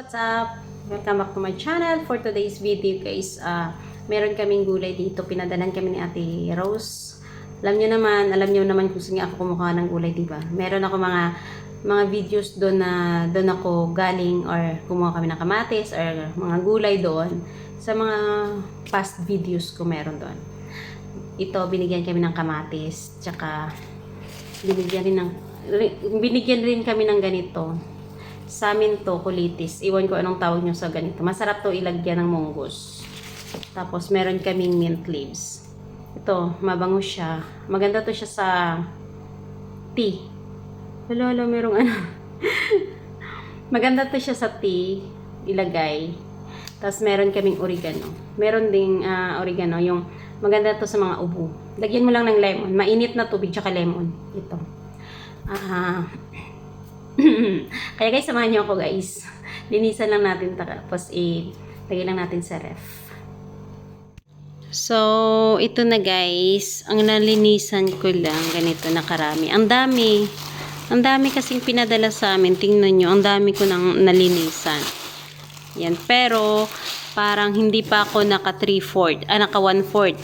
What's up? Welcome back to my channel. For today's video guys, meron kaming gulay dito. Pinadalan kami ni Ate Rose. Alam niyo naman kung saan ako kumukuha ng gulay, diba? Meron ako mga videos doon na doon ako galing or kumuha kami ng kamatis or mga gulay doon. Sa mga past videos ko meron doon. Ito, binigyan kami ng kamatis. Tsaka, binigyan rin kami ng ganito. Sa amin to, kulitis. Iwan ko anong tawag nyo sa ganito. Masarap to ilagyan ng munggos. Tapos, meron kaming mint leaves. Ito, mabango siya. Maganda to siya sa tea. Lalo, merong ano. Maganda to siya sa tea. Ilagay. Tapos, meron kaming oregano. Meron ding oregano. Yung maganda to sa mga ubo. Lagyan mo lang ng lemon. Mainit na tubig tsaka lemon. Ito. Kaya guys, samahan niyo ako guys. Linisan lang natin tapos lagay lang natin sa ref. So, ito na guys. Ang nalinisan ko lang ganito na karami. Ang dami. Ang dami kasing pinadala sa amin. Tingnan nyo, ang dami ko nang nalinisan. Yan. Pero, parang hindi pa ako naka 3/4. Naka 1/4.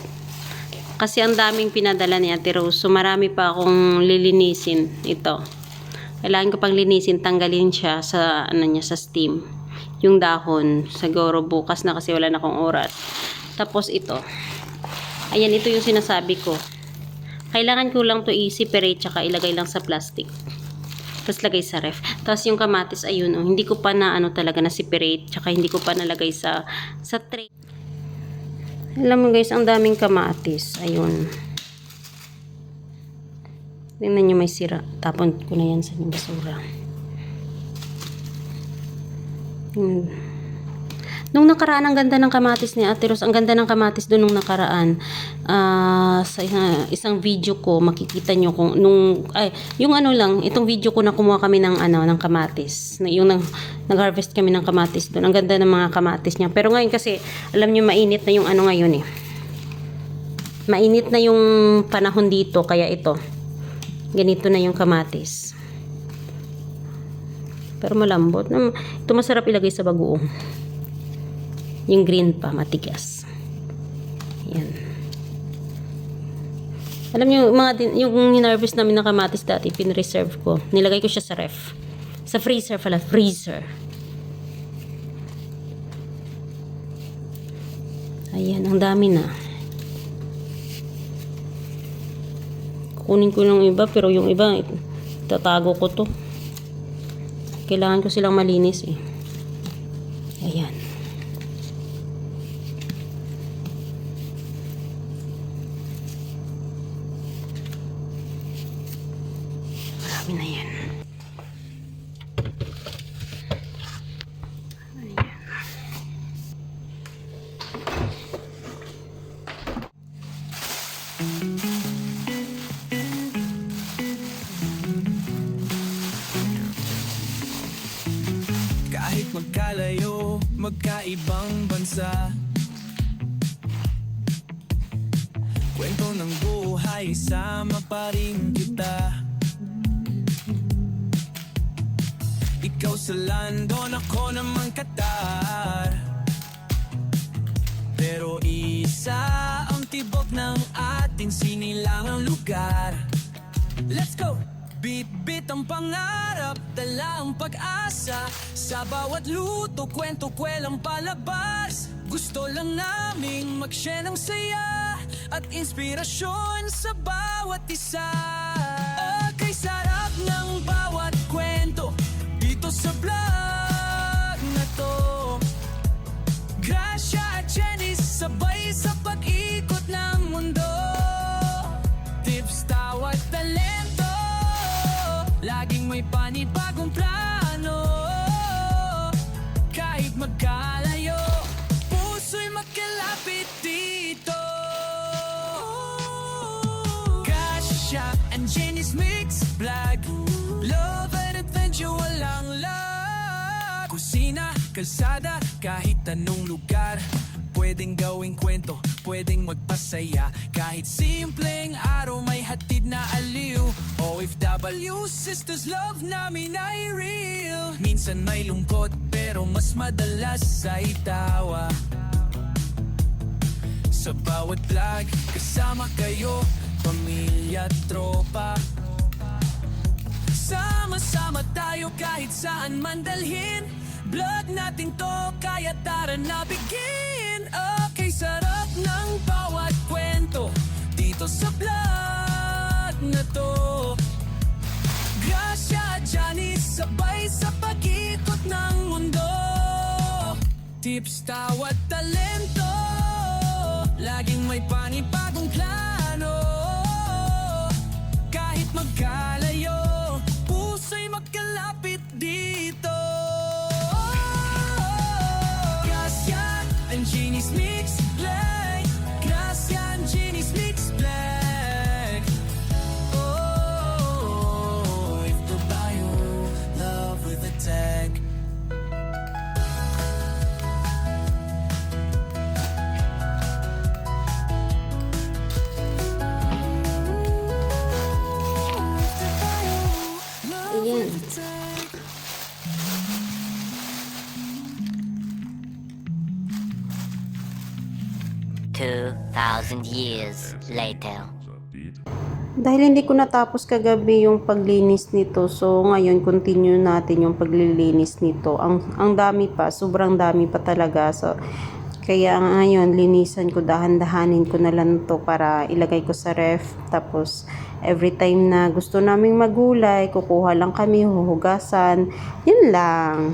Kasi ang daming pinadala ni Ate Rose. So, marami pa akong lilinisin. Ito. Kailangan ko pang linisin, tanggalin siya sa sa steam. Yung dahon, siguro bukas na kasi wala na akong oras. Tapos ito. Ayan, ito yung sinasabi ko. Kailangan ko lang to i-separate tsaka ilagay lang sa plastic. Tapos lagay sa ref. Tapos yung kamatis, ayun, hindi ko pa na talaga na separate tsaka hindi ko pa nalagay sa tray. Alam mo guys, ang daming kamatis. Ayun. Tingnan nyo, may sira. Tapon ko na yan sa basura. Nung nakaraan, ang ganda ng kamatis ni Ate Rose. Ang ganda ng kamatis doon nung nakaraan. Sa isang video ko, makikita nyo kung itong video ko na kumuha kami ng kamatis. Yung nag-harvest kami ng kamatis doon. Ang ganda ng mga kamatis niya. Pero ngayon kasi, alam nyo, mainit na yung ngayon eh. Mainit na yung panahon dito, kaya ito. Ganito na yung kamatis. Pero malambot. Ito masarap ilagay sa bagoong. Yung green pa, matigas. Yan. Alam nyo, yung hinarvest namin na kamatis dati, pinreserve ko. Nilagay ko siya sa ref. Sa freezer pala. Freezer. Ayan, ang dami na. Kunin ko ng iba, pero yung iba, tatago ko to. Kailangan ko silang malinis eh. Ayan. Marami na yan. Kahit magkalayo, magkaibang bansa, kwento ng buhay, sama pa rin kita. Ikaw sa London, ako naman Qatar. Pero isa ang tibok ng ating sinilangang lugar. Let's go! Bit-bit ang pangarap, dala ang pag-asa. Sa bawat luto, kwento, kwelang palabas. Gusto lang naming mag-share ng saya at inspirasyon sa bawat isa. Okay, sarap ng bawat kwento dito sa vlog na to. Gracia at Jenny, sabay sa pag-ikot ng mundo. Tips, tawa at talento, laging may panibagong plano. Kahit magkalayo, puso'y magkalapit dito. Gracia and Jenny's Mix Vlog, love and adventure, walang lag. Kusina, kalsada, kahit anong lugar, pwedeng gawing kwento, pwedeng magpasaya. Kahit simpleng araw, may hatid na aliw. OFW sisters, love namin ay real. Minsan may lungkot, pero pero mas madalas ay tawa. Sa bawat vlog, kasama kayo, pamilya, tropa. Sama-sama tayo kahit saan man dalhin. Vlog natin to, kaya tara na begin. Okay, sarap ng bawat kwento dito sa vlog na to. Gracia, Janice, sabay sa pag-ikot ng mundo. Tips, tawat, talento, laging may panibagong plano. Kahit magkalayo, puso'y magkalapit dito. Gracia and Jeannie's Mix Play. Gracia and Jeannie's Mix Play. Oh, if the bio, love with a tag. Ayan. 2,000 years later. Dahil hindi ko natapos kagabi yung paglinis nito, so ngayon continue natin yung paglilinis nito. Ang dami pa, sobrang dami pa talaga. So, kaya ngayon linisan ko, dahan-dahanin ko na lang to para ilagay ko sa ref. Tapos every time na gusto naming magulay, kukuha lang kami, huhugasan. Yun lang.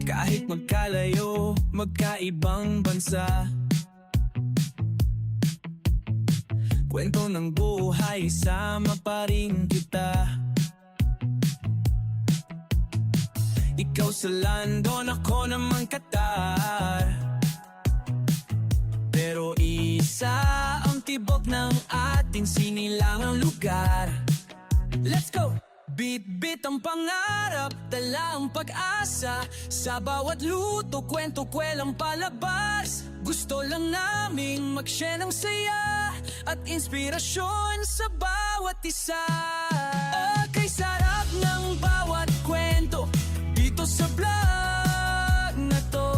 Kahit magkalayo, magkaibang bansa, kwento ng buhay, sama pa rin kita. Ikaw sa London, ako naman Qatar. Pero isa ang tibok ng ating sinilangang lugar. Let's go! Bit-bit ang pangarap, dala ang pag-asa. Sa bawat luto, kwento, kwelang palabas. Gusto lang naming mag-share ng saya at inspirasyon sa bawat isa. Okay, sarap ng bawat kwento dito sa vlog na to.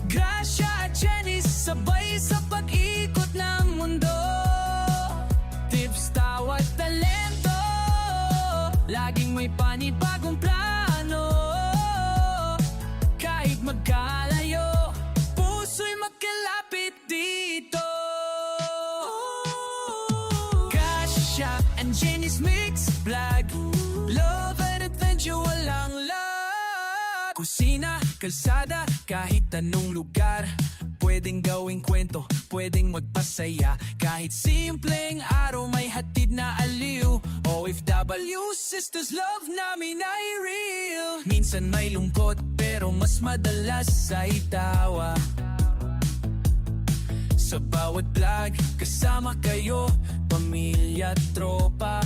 Gracia at Janice, sabay sa pag-ikot ng mundo. Tips, tawat, talento, laging may panibagong plano. Kahit magkalayo, puso'y magkalapit dito. Gracia and Janice Mix Vlog, love and adventure, walang lag. Kusina, kalsada, kahit anong lugar, pwedeng gawing kwento, pwedeng magpasaya. Kahit simpleng araw, may hatid na aliw. OFW, sisters, love namin ay real. Minsan may lungkot, pero mas madalas ay tawa. Sa bawat vlog, kasama kayo, pamilya, tropa.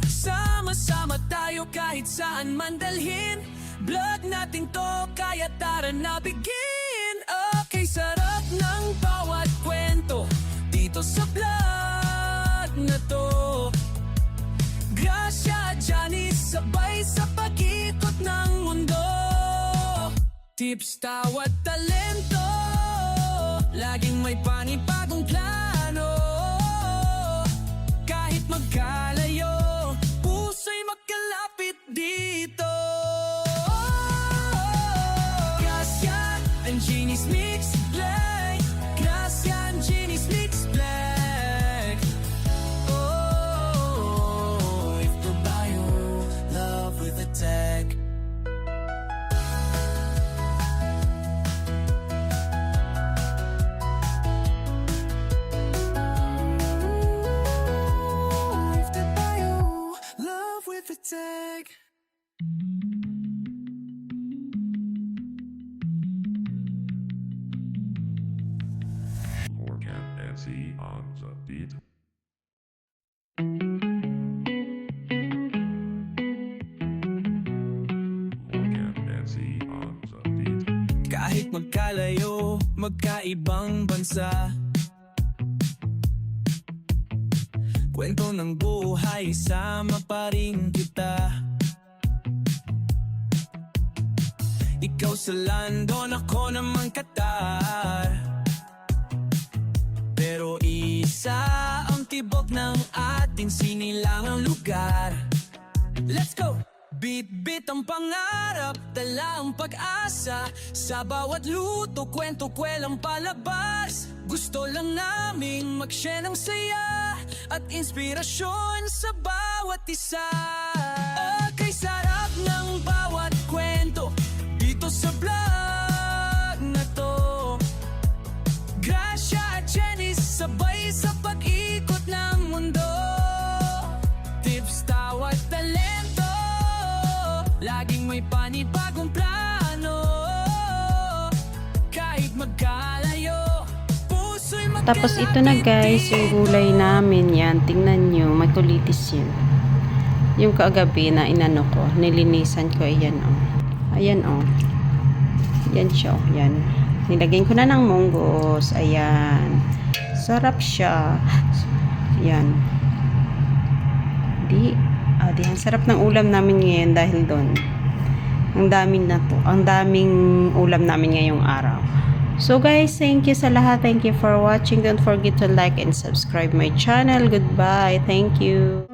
Sama-sama tayo kahit saan man dalhin. Vlog natin to, kaya tara na begin. Okay, sarap ng bawat kwento dito sa vlog na to. Gracia, Janice, sabay sa pag-ikot ng mundo. Tips, tawat, talento, laging may panibagong plano. Kahit magkalayo, puso'y magkalapit dito. Gracia and Jeannie's Mix Play. Gracia and Jeannie's Mix Play. Oh, if the bio, love with a tag. If the bio, love with a tag. Morgan Nancy on the beat. Morgan Nancy on the beat. Kahit magkalayo, magkaibang bansa, Kwento ng buhay, sama pa rin kita. Ikaw sa London, ako naman Qatar. Pero isa ang tibok ng ating sinilangang lugar. Let's go! Bit-bit ang pangarap, dala ang pag-asa. Sa bawat luto, kwento, kwelang palabas. Gusto lang naming mag-share ng saya at inspirasyon sa bawat isa. Kay sarap ng bawat kwento dito sa vlog na to. Gracia at Jenny sabay sa pag-ikot ng mundo. Tips, tawat, talento, laging may panibagong plano. Kahit magkalayo, puso'y magkalapit. Tapos ito na guys, yung gulay namin yan. Tingnan nyo, may kulitis yun. Yung kagabi na inano ko, nilinisan ko, ayan o. Ayan o. Yan siya o, yan. Nilagyan ko na ng munggos, ayan. Sarap siya. Ayan. Di, ang sarap ng ulam namin ngayon dahil doon. Ang daming ulam namin ngayong araw. So guys, thank you sa lahat. Thank you for watching. Don't forget to like and subscribe my channel. Goodbye. Thank you.